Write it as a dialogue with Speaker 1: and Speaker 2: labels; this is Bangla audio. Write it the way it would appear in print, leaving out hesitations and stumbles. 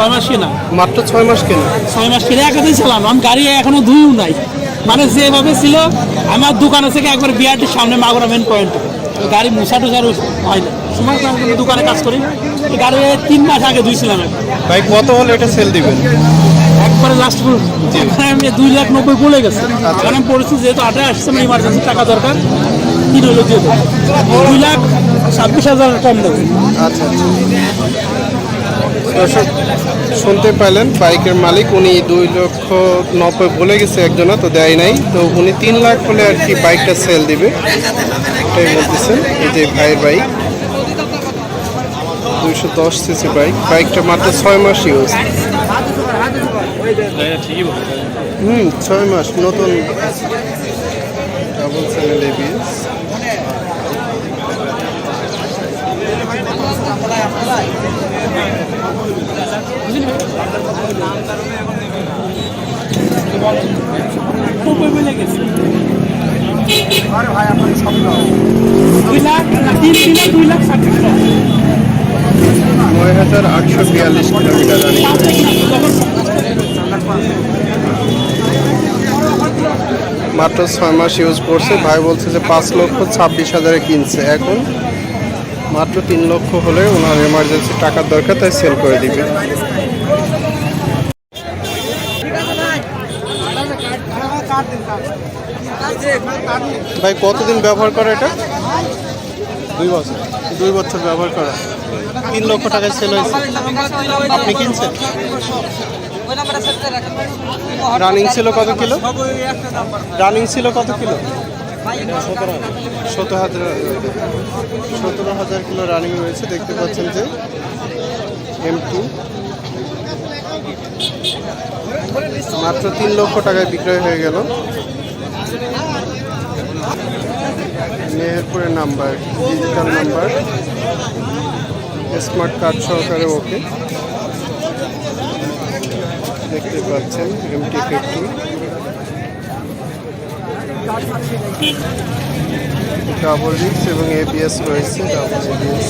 Speaker 1: 6 মাস কেনা।
Speaker 2: মাত্র 6 মাস কেনা।
Speaker 1: 6 মাস কিনে একাতেই চালানো, আমি গাড়ি এখনো ধুইও নাই, মানে যেভাবে ছিল আমার দোকানে থেকে একবার বিআরটির সামনে মাগুরা মেন পয়েন্ট, গাড়ি মুছা টুছার হয় না, সময় করে আমি দোকানে কাজ করি, এই গাড়ি 3 মাস আগে ধুইছিলাম।
Speaker 2: ভাই কত হলে এটা সেল দিবেন?
Speaker 1: একবারে লাস্ট আমি 2,90,000 বলে গেছে, কারণ আমি পড়েছি যেহেতু 8 আসছে, আমার ইমার্জেন্সি টাকা দরকার, 3 হলো দিয়ে 2,26,000 কম দেবো।
Speaker 2: আচ্ছা আচ্ছা, দর্শক শুনতে পাইলেন, বাইকের মালিক উনি 2,90,000 বলে গেছে একজনা, তো দেয় নাই, তো উনি 3 লাখ হলে আর কি বাইকটা সেল দিবে, এটাই বলতেছেন। এই যে ভাইয়ের বাইক, 210 সিসি বাইক, বাইকটা মাত্র 6 মাস ইউজ। 6 মাস নতুন, ডাবল চ্যানেল এবিএস। নয় 9,842 কিলোমিটার রানিং। মাত্র 6 মাস ইউজ করছে। ভাই বলছে যে 5,26,000 কিনছে, এখন মাত্র 3 লক্ষ হলে ওনার এমার্জেন্সি টাকার দরকার, তাই সেল করে দিবে। ভাই কতদিন ব্যবহার করে এটা? 2 বছর। 2 বছর ব্যবহার করা, 3 লক্ষ টাকায় সেল হয়েছে। আপনি কিনছেন? রানিং ছিল কত কিলো? রানিং ছিল কত কিলো? 17,000 কিলো রানিং রয়েছে। দেখতে পাচ্ছেন যে M2 মাত্র 3 লক্ষ টাকায় বিক্রয় হয়ে গেল। মেহেরপুরের number, digital number, smart card সহকারে ওকে। দেখতে পাচ্ছেন MT-50 ডাবল ডিস্ক এবং ABS রয়েছে, ডাবল ABS।